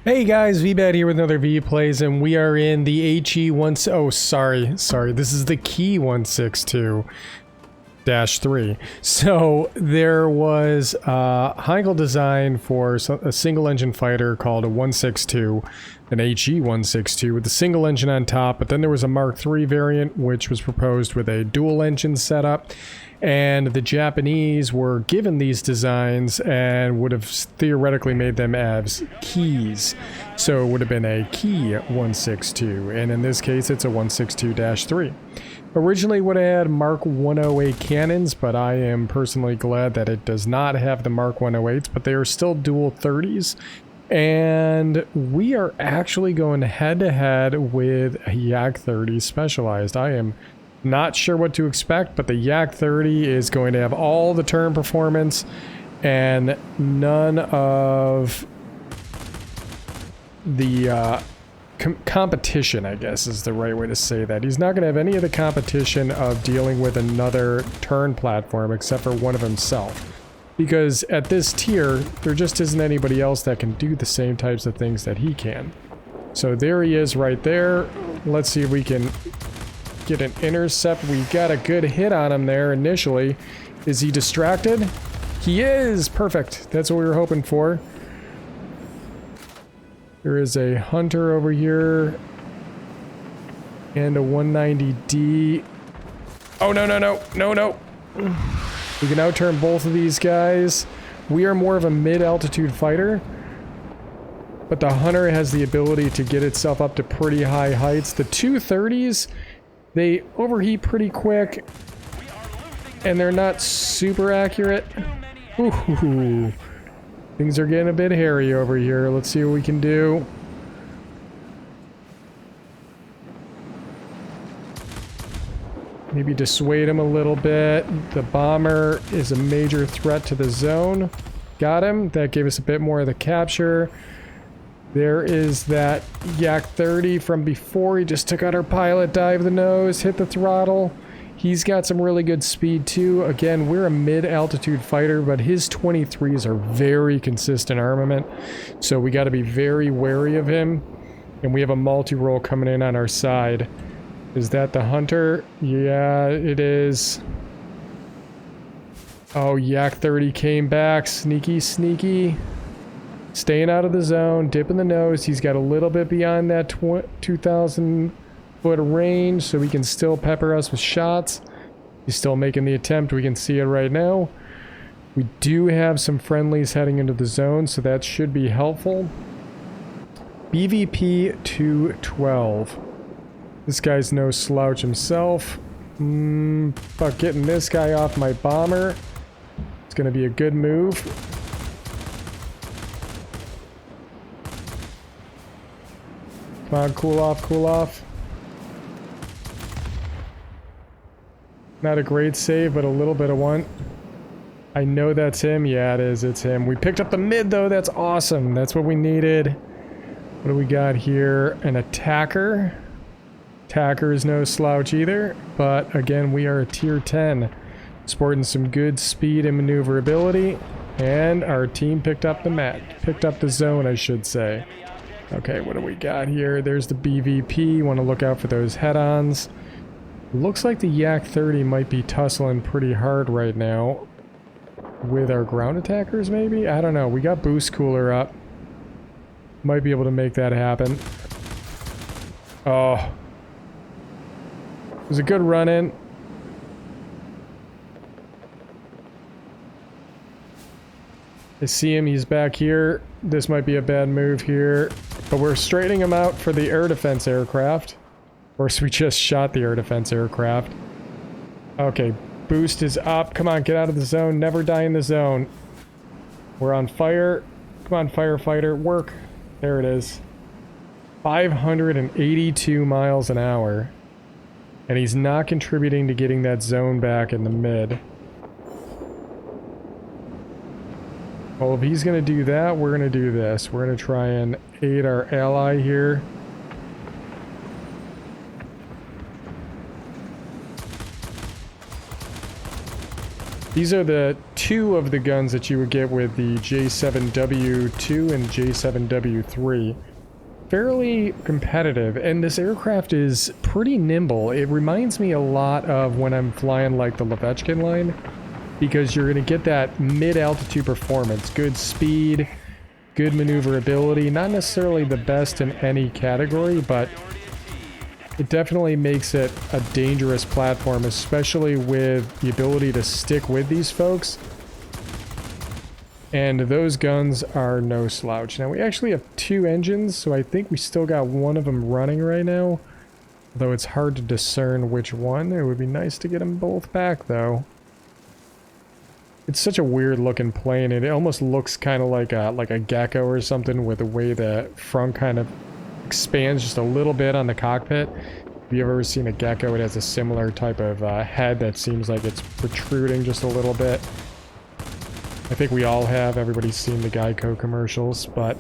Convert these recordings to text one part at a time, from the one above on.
Hey guys, Veebat here with another V Plays, and we are in the HE-1... Oh, sorry. This is the Ki-162-III. So, there was a Heinkel design for a single-engine fighter called a 162, an HE-162, with a single engine on top, but then there was a Mark III variant, which was proposed with a dual-engine setup. And the Japanese were given these designs and would have theoretically made them as keys. So it would have been a Ki-162, and in this case it's a 162-III. Originally would have had Mark 108 cannons, but I am personally glad that it does not have the Mark 108s, but they are still dual 30s. And we are actually going head-to-head with a Yak-30 Specialized. I am not sure what to expect, but the Yak-30 is going to have all the turn performance and none of the competition, I guess is the right way to say that. He's not going to have any of the competition of dealing with another turn platform except for one of himself. Because at this tier, there just isn't anybody else that can do the same types of things that he can. So there he is right there. Let's see if we can get an intercept. We got a good hit on him there initially. Is he distracted? He is! Perfect. That's what we were hoping for. There is a Hunter over here. And a 190D. Oh, no. We can outturn both of these guys. We are more of a mid-altitude fighter. But the Hunter has the ability to get itself up to pretty high heights. The 230s... they overheat pretty quick, and they're not super accurate. Ooh, things are getting a bit hairy over here. Let's see what we can do. Maybe dissuade him a little bit. The bomber is a major threat to the zone. Got him. That gave us a bit more of the capture. There is that Yak-30 from before. He just took out our pilot, dive the nose, hit the throttle. He's got some really good speed too. Again, we're a mid-altitude fighter, but his 23s are very consistent armament. So we got to be very wary of him. And we have a multi-roll coming in on our side. Is that the Hunter? Yeah, it is. Oh, Yak-30 came back. Sneaky. Staying out of the zone, dipping the nose. He's got a little bit beyond that 2,000 foot range, so he can still pepper us with shots. He's still making the attempt. We can see it right now. We do have some friendlies heading into the zone, so that should be helpful. BVP 212. This guy's no slouch himself. But getting this guy off my bomber. It's going to be a good move. Come on, cool off. Not a great save, but a little bit of one. I know that's him. Yeah, it is. It's him. We picked up the mid, though. That's awesome. That's what we needed. What do we got here? An attacker. Attacker is no slouch either. But, again, we are a tier 10. Sporting some good speed and maneuverability. And our team picked up the map. Picked up the zone, I should say. Okay, what do we got here? There's the BVP. Want to look out for those head-ons. Looks like the Yak-30 might be tussling pretty hard right now. With our ground attackers, maybe? I don't know. We got boost cooler up. Might be able to make that happen. Oh. It was a good run-in. I see him. He's back here. This might be a bad move here. But we're straightening him out for the air defense aircraft. Of course, we just shot the air defense aircraft. Okay, boost is up. Come on, get out of the zone. Never die in the zone. We're on fire. Come on, firefighter. Work. There it is. 582 miles an hour. And he's not contributing to getting that zone back in the mid. Well, if he's going to do that, we're going to do this. We're going to try and aid our ally here. These are the two of the guns that you would get with the J7W2 and J7W3. Fairly competitive, and this aircraft is pretty nimble. It reminds me a lot of when I'm flying like the Levechkin line, because you're going to get that mid-altitude performance, good speed, good maneuverability, not necessarily the best in any category, but it definitely makes it a dangerous platform, especially with the ability to stick with these folks. And those guns are no slouch. Now, we actually have two engines, so I think we still got one of them running right now. Though it's hard to discern which one. It would be nice to get them both back, though. It's such a weird looking plane. It almost looks kind of like a gecko or something, with the way the front kind of expands just a little bit on the cockpit. If you've ever seen a gecko, it has a similar type of head that seems like it's protruding just a little bit. I think we all have. Everybody's seen the Geico commercials, but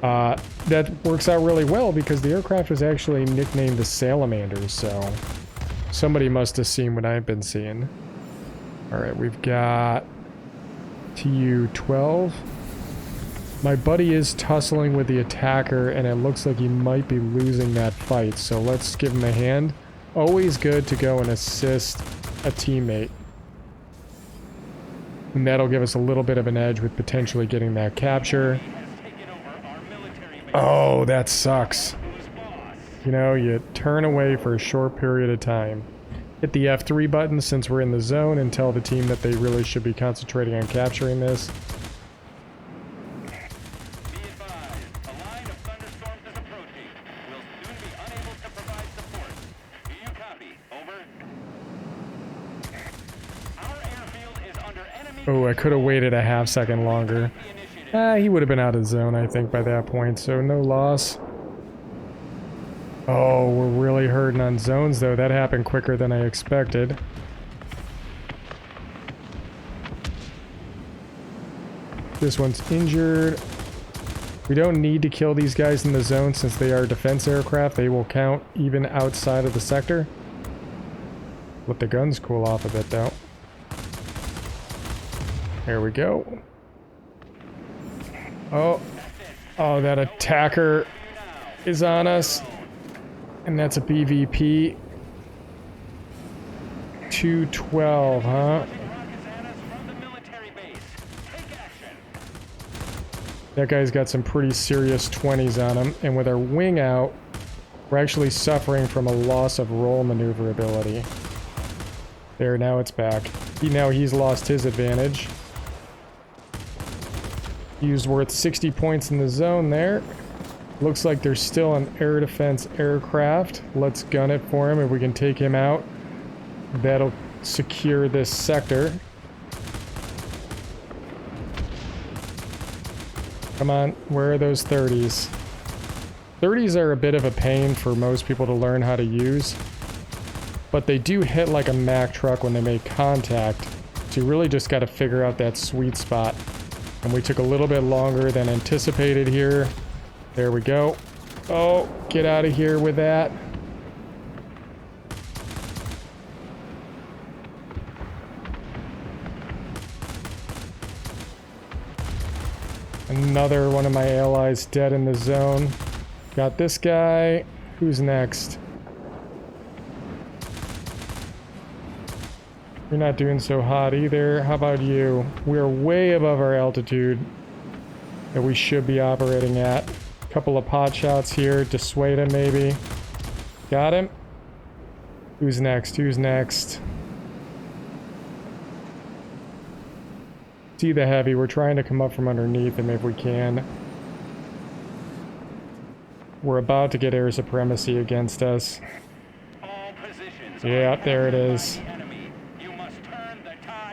that works out really well because the aircraft was actually nicknamed the Salamander, so somebody must have seen what I've been seeing. Alright, we've got Tu-12. My buddy is tussling with the attacker, and it looks like he might be losing that fight, so let's give him a hand. Always good to go and assist a teammate. And that'll give us a little bit of an edge with potentially getting that capture. Oh, that sucks. You know, you turn away for a short period of time. Hit the F3 button since we're in the zone and tell the team that they really should be concentrating on capturing this. Oh, I could have waited a half second longer. He would have been out of zone, I think, by that point, so no loss. Oh, we're really hurting on zones, though. That happened quicker than I expected. This one's injured. We don't need to kill these guys in the zone since they are defense aircraft. They will count even outside of the sector. Let the guns cool off a bit, though. There we go. Oh, that attacker is on us. And that's a BVP. Tu-12, huh? That guy's got some pretty serious 20s on him. And with our wing out, we're actually suffering from a loss of roll maneuverability. There, now it's back. Now he's lost his advantage. He was worth 60 points in the zone there. Looks like there's still an air defense aircraft. Let's gun it for him. If we can take him out, that'll secure this sector. Come on, where are those 30s? 30s are a bit of a pain for most people to learn how to use, but they do hit like a Mack truck when they make contact. So you really just got to figure out that sweet spot. And we took a little bit longer than anticipated here. There we go. Oh, get out of here with that. Another one of my allies dead in the zone. Got this guy. Who's next? You're not doing so hot either. How about you? We're way above our altitude that we should be operating at. A couple of pot shots here. Dissuade him maybe. Got him. Who's next? Who's next? See the heavy. We're trying to come up from underneath him if we can. We're about to get air supremacy against us. Yeah, there it is.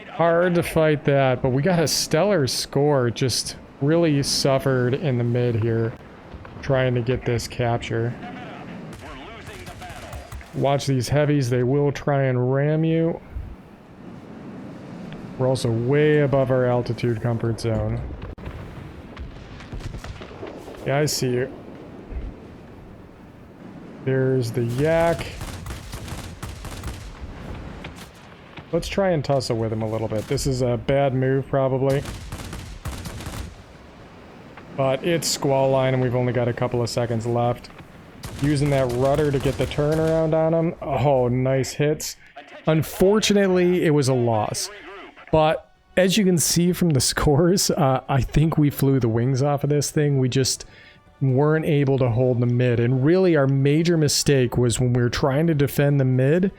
Hard to fight that, but we got a stellar score. Just really suffered in the mid here, trying to get this capture. Watch these heavies, they will try and ram you. We're also way above our altitude comfort zone. Yeah, I see you. There's the Yak. Let's try and tussle with him a little bit. This is a bad move, probably. But it's squall line, and we've only got a couple of seconds left. Using that rudder to get the turnaround on him. Oh, nice hits. Unfortunately, it was a loss. But as you can see from the scores, I think we flew the wings off of this thing. We just weren't able to hold the mid. And really, our major mistake was when we were trying to defend the mid,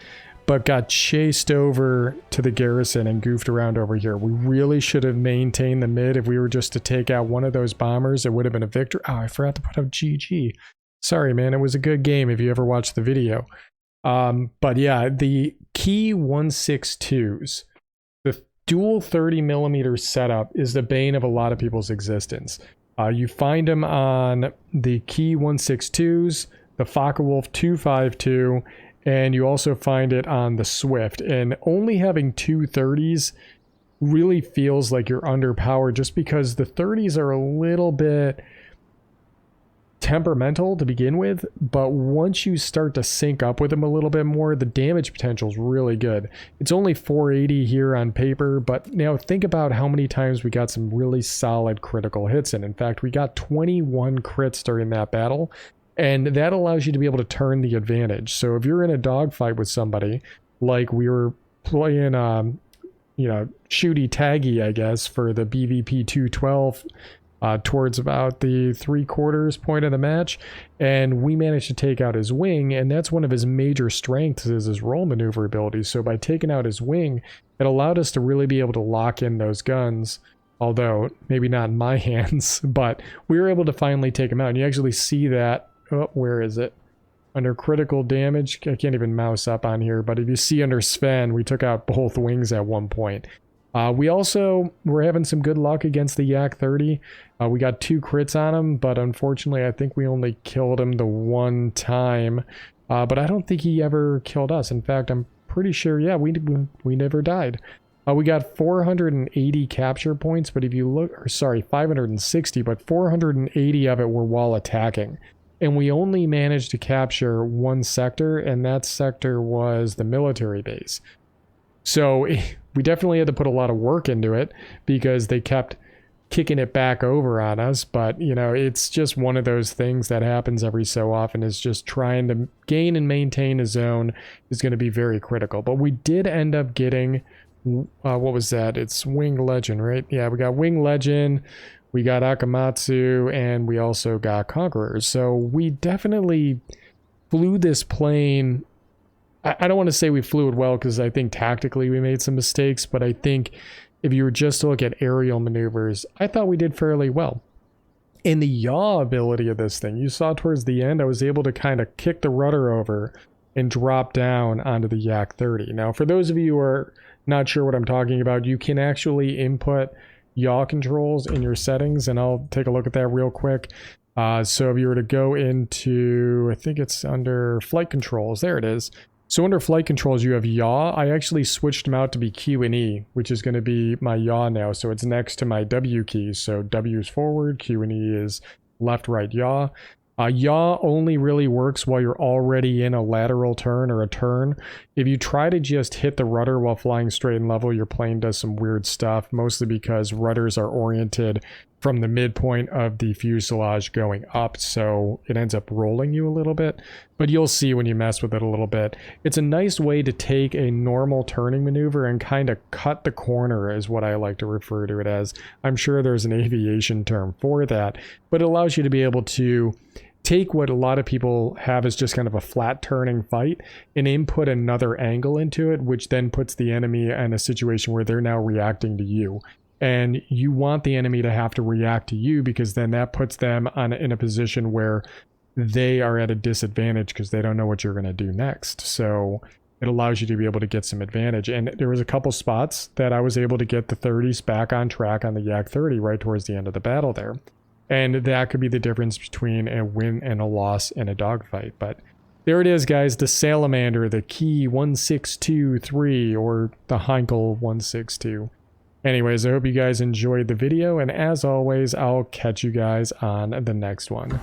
but got chased over to the garrison and goofed around over here. We really should have maintained the mid. If we were just to take out one of those bombers, it would have been a victory. Oh, I forgot to put up GG. Sorry, man. It was a good game if you ever watched the video. But yeah, the Ki-162s, the dual 30mm setup is the bane of a lot of people's existence. You find them on the Ki-162s, the Focke-Wulf 252, and you also find it on the Swift. And only having two 30s really feels like you're underpowered, just because the 30s are a little bit temperamental to begin with, but once you start to sync up with them a little bit more, the damage potential is really good. It's only 480 here on paper, but now think about how many times we got some really solid critical hits in. In fact, we got 21 crits during that battle, and that allows you to be able to turn the advantage. So if you're in a dogfight with somebody, like we were playing, you know, shooty taggy, I guess, for the BVP 212, towards about the 3/4 point of the match, and we managed to take out his wing, and that's one of his major strengths, is his roll maneuverability. So by taking out his wing, it allowed us to really be able to lock in those guns, although maybe not in my hands, but we were able to finally take him out. And you actually see that, oh, where is it? Under critical damage, I can't even mouse up on here, but if you see under Sven, we took out both wings at one point. We also were having some good luck against the Yak-30. We got 2 crits on him, but unfortunately I think we only killed him the one time. But I don't think he ever killed us. In fact, I'm pretty sure, yeah, we never died. We got 480 capture points, but if you look, or sorry, 560, but 480 of it were while attacking. And we only managed to capture one sector, and that sector was the military base. So we definitely had to put a lot of work into it, because they kept kicking it back over on us. But, you know, it's just one of those things that happens every so often, is just trying to gain and maintain a zone is going to be very critical. But we did end up getting, what was that? It's Wing Legend, right? Yeah, we got Wing Legend, we got Akamatsu, and we also got Conquerors. So we definitely flew this plane. I don't want to say we flew it well, because I think tactically we made some mistakes, but I think if you were just to look at aerial maneuvers, I thought we did fairly well. In the yaw ability of this thing, you saw towards the end, I was able to kind of kick the rudder over and drop down onto the Yak-30. Now, for those of you who are not sure what I'm talking about, you can actually input yaw controls in your settings, and I'll take a look at that real quick. So if you were to go into, I think it's under flight controls, there it is. So under flight controls, you have yaw. I actually switched them out to be Q and E, which is going to be my yaw now. So it's next to my W keys. So W is forward, Q and E is left, right, yaw. Yaw only really works while you're already in a lateral turn or a turn. If you try to just hit the rudder while flying straight and level, your plane does some weird stuff, mostly because rudders are oriented from the midpoint of the fuselage going up, so it ends up rolling you a little bit. But you'll see when you mess with it a little bit. It's a nice way to take a normal turning maneuver and kind of cut the corner, is what I like to refer to it as. I'm sure there's an aviation term for that, but it allows you to be able to take what a lot of people have as just kind of a flat turning fight and input another angle into it, which then puts the enemy in a situation where they're now reacting to you. And you want the enemy to have to react to you, because then that puts them in a position where they are at a disadvantage because they don't know what you're going to do next. So it allows you to be able to get some advantage. And there was a couple spots that I was able to get the 30s back on track on the Yak-30 right towards the end of the battle there. And that could be the difference between a win and a loss in a dogfight. But there it is, guys. The Salamander, the Ki-162-III, or the Heinkel 162. Anyways, I hope you guys enjoyed the video, and as always, I'll catch you guys on the next one.